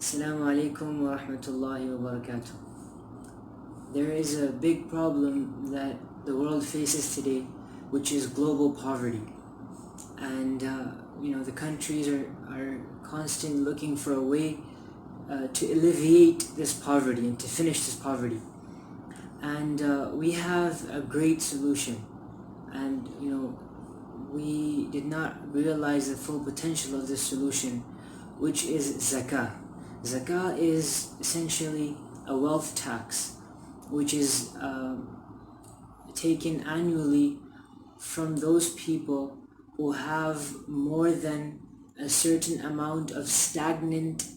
Assalamu alaikum wa rahmatullahi wa barakatuh. There is a big problem that the world faces today, which is global poverty. And the countries are constantly looking for a way to alleviate this poverty and to finish this poverty. And we have a great solution. And we did not realize the full potential of this solution, which is zakah. Zakah is essentially a wealth tax, which is taken annually from those people who have more than a certain amount of stagnant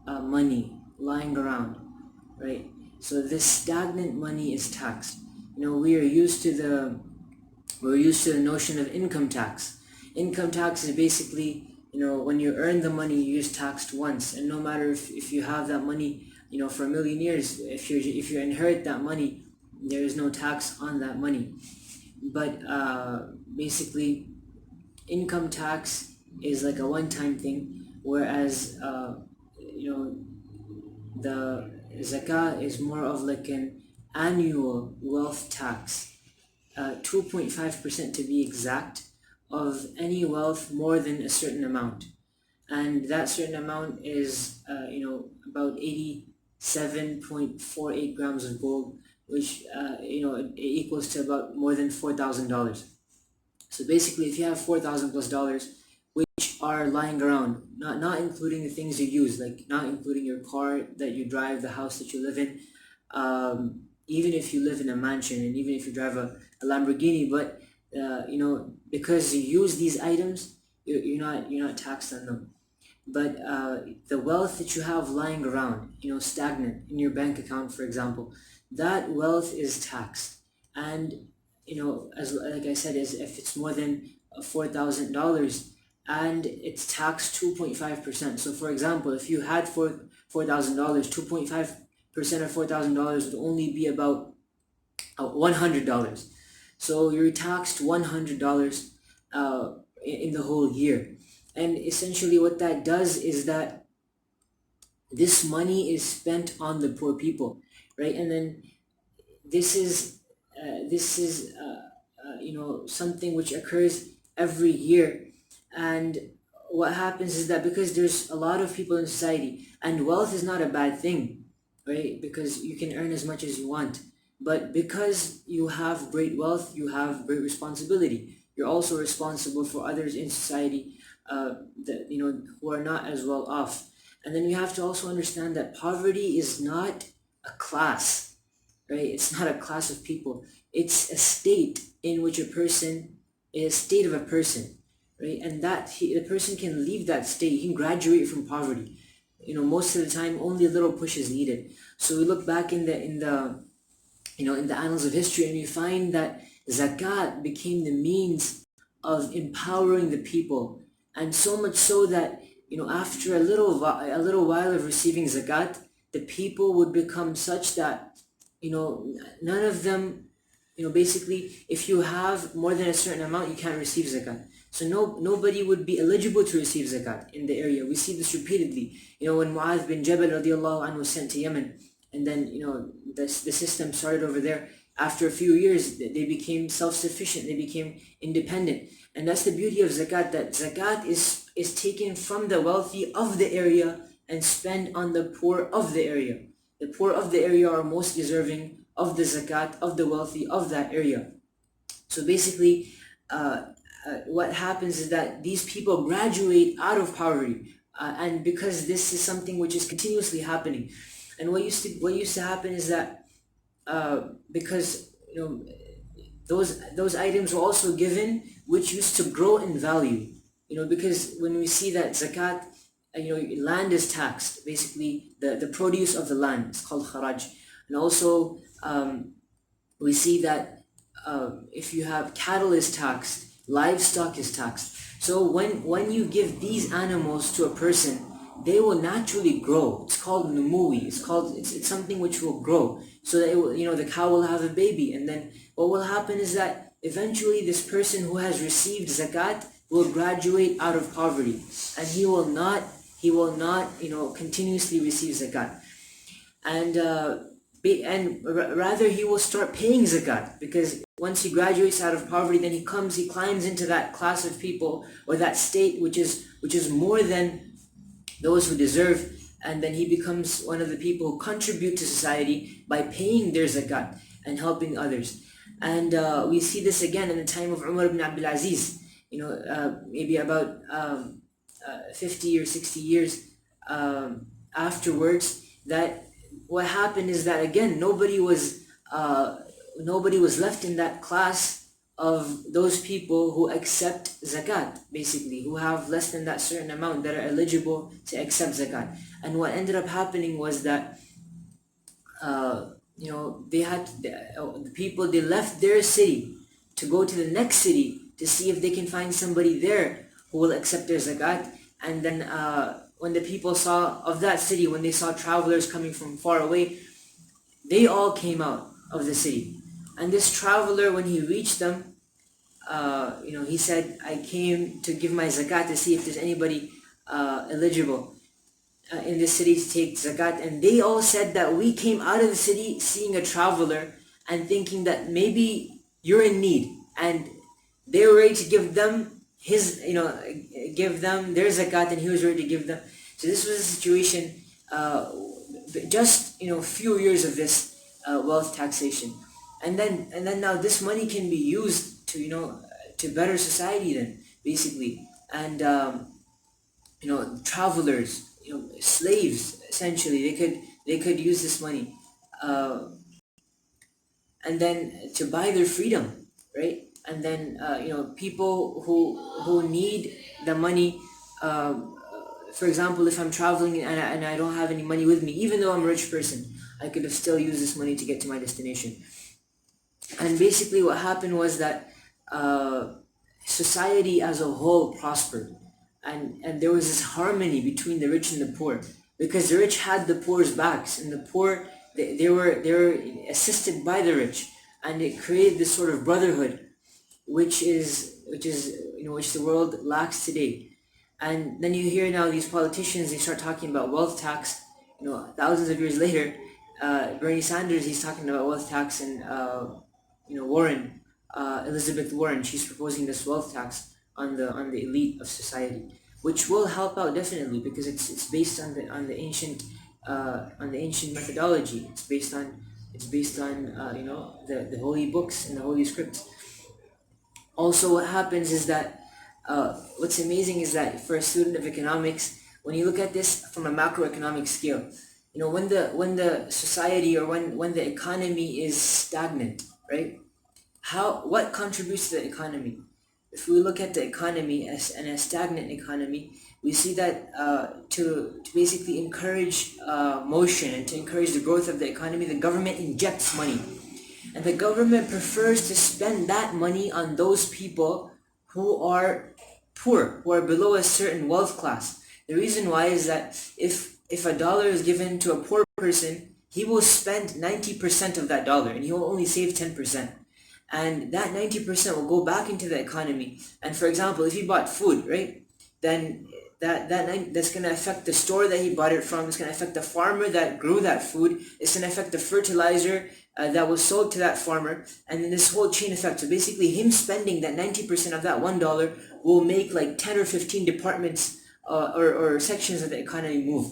money lying around, right? So this stagnant money is taxed. We're used to the notion of income tax. Income tax is basically, when you earn the money, you're just taxed once, and no matter if you have that money, for a million years, if you inherit that money, there is no tax on that money. But basically, income tax is like a one-time thing, whereas the zakah is more of like an annual wealth tax, 2.5% to be exact, of any wealth more than a certain amount. And that certain amount is about 87.48 grams of gold, which it equals to about more than $4,000. So basically, if you have $4,000 plus dollars, which are lying around, not including the things you use, like not including your car that you drive, the house that you live in, even if you live in a mansion, and even if you drive a Lamborghini, but because you use these items, you're not taxed on them. But the wealth that you have lying around, stagnant in your bank account, for example, that wealth is taxed. And as like I said, is if it's more than $4,000, and it's taxed 2.5%. So for example, if you had $4,000, 2.5% of $4,000 would only be about $100. So you're taxed $100 in the whole year. And essentially what that does is that this money is spent on the poor people, right? And then this is something which occurs every year. And what happens is that because there's a lot of people in society, and wealth is not a bad thing, right? Because you can earn as much as you want. But because you have great wealth, you have great responsibility. You're also responsible for others in society who are not as well off. And then you have to also understand that poverty is not a class, right? It's not a class of people. It's a state in which a person is a state of a person, right? And that the person can leave that state. He can graduate from poverty. Most of the time, only a little push is needed. So we look back in the annals of history, and we find that zakat became the means of empowering the people, and so much so that after a little while of receiving zakat, the people would become such that none of them, basically, if you have more than a certain amount, you can't receive zakat. So nobody would be eligible to receive zakat in the area. We see this repeatedly. When Mu'adh bin Jabal radiallahu anhu was sent to Yemen, and then the system started over there. After a few years, they became self-sufficient. They became independent. And that's the beauty of zakat, that zakat is taken from the wealthy of the area and spent on the poor of the area. The poor of the area are most deserving of the zakat of the wealthy of that area. So basically, what happens is that these people graduate out of poverty, and because this is something which is continuously happening. And what used to happen is that because those items were also given which used to grow in value, because when we see that zakat, land is taxed, basically the produce of the land is called kharaj. And also we see that if you have cattle is taxed, livestock is taxed. So when you give these animals to a person, they will naturally grow. It's called numui. It's something which will grow, so that it will, the cow will have a baby, and then what will happen is that eventually this person who has received zakat will graduate out of poverty, and he will not he will not, continuously receive zakat. And rather he will start paying zakat, because once he graduates out of poverty, then he climbs into that class of people, or that state which is more than those who deserve, and then he becomes one of the people who contribute to society by paying their zakat and helping others. And we see this again in the time of Umar ibn Abdul Aziz, maybe about 50 or 60 years afterwards, that what happened is that again nobody was left in that class of those people who accept zakat, basically, who have less than that certain amount that are eligible to accept zakat. And what ended up happening was that the people, they left their city to go to the next city to see if they can find somebody there who will accept their zakat. And then when the people saw of that city, when they saw travelers coming from far away, they all came out of the city. And this traveler, when he reached them, he said, I came to give my zakat to see if there's anybody eligible in this city to take zakat. And they all said that we came out of the city seeing a traveler and thinking that maybe you're in need. And they were ready to give them give them their zakat, and he was ready to give them. So this was a situation, just few years of this wealth taxation. And then now this money can be used to better society then, basically. And travelers, slaves, essentially, they could use this money and then to buy their freedom, right? And then people who need the money, for example, if I'm traveling and I don't have any money with me, even though I'm a rich person, I could have still used this money to get to my destination. And basically what happened was that society as a whole prospered, and there was this harmony between the rich and the poor, because the rich had the poor's backs, and the poor, they were assisted by the rich, and it created this sort of brotherhood which the world lacks today. And then you hear now these politicians, they start talking about wealth tax, thousands of years later. Bernie Sanders, he's talking about wealth tax, and Warren, Elizabeth Warren, she's proposing this wealth tax on the elite of society, which will help out definitely, because it's based on the ancient methodology. It's based on the holy books and the holy scripts. Also, what happens is that what's amazing is that for a student of economics, when you look at this from a macroeconomic scale, when the society, or when the economy is stagnant, right? What contributes to the economy? If we look at the economy as a stagnant economy, we see that to basically encourage motion and to encourage the growth of the economy, the government injects money. And the government prefers to spend that money on those people who are poor, who are below a certain wealth class. The reason why is that if a dollar is given to a poor person, he will spend 90% of that dollar, and he will only save 10%. And that 90% will go back into the economy. And for example, if he bought food, right, then that's going to affect the store that he bought it from. It's going to affect the farmer that grew that food. It's going to affect the fertilizer that was sold to that farmer, and then this whole chain effect. So basically, him spending that 90% of that $1 will make like 10 or 15 departments or sections of the economy move.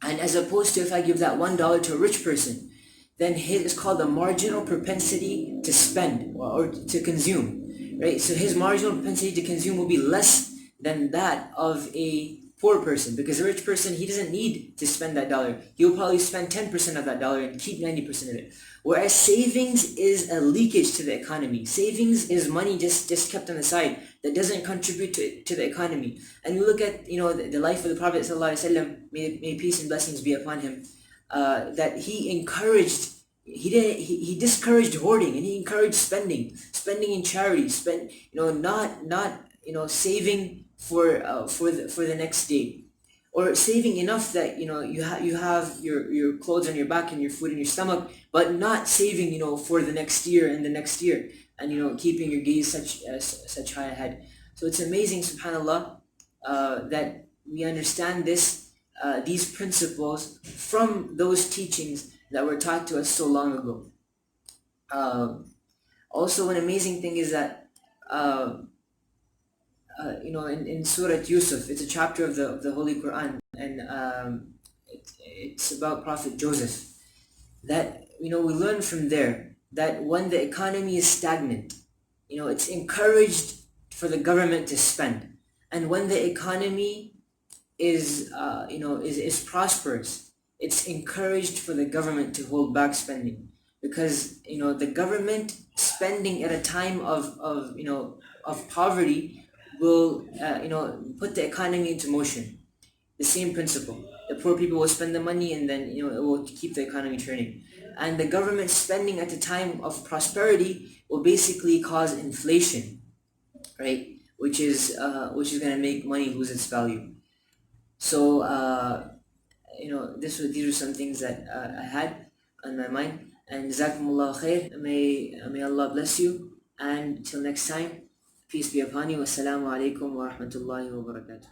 And as opposed to if I give that $1 to a rich person, then it's called the marginal propensity to spend or to consume, right? So his marginal propensity to consume will be less than that of a poor person, because a rich person, he doesn't need to spend that dollar. He'll probably spend 10% of that dollar and keep 90% of it. Whereas savings is a leakage to the economy. Savings is money just kept on the side that doesn't contribute to the economy. And we look at the life of the Prophet ﷺ, may peace and blessings be upon him, that he discouraged hoarding, and he encouraged spending in charity, not saving for the next day, or saving enough that you have your clothes on your back and your food in your stomach, but not saving for the next year and the next year, and keeping your gaze such high ahead. So it's amazing, subhanallah, that we understand these principles from those teachings that were taught to us so long ago. Also, an amazing thing is that in Surah Yusuf, it's a chapter of the Holy Quran, and it's about Prophet Joseph. That we learn from there that when the economy is stagnant, it's encouraged for the government to spend, and when the economy is prosperous, it's encouraged for the government to hold back spending, because the government spending at a time of poverty will put the economy into motion. The same principle. The poor people will spend the money, and then it will keep the economy turning. And the government spending at the time of prosperity will basically cause inflation, right? Which is going to make money lose its value. So these were some things that I had on my mind. And Jazakumullah khair. May Allah bless you. And till next time, peace be upon you. Assalamu alaikum wa rahmatullahi wa barakatuh.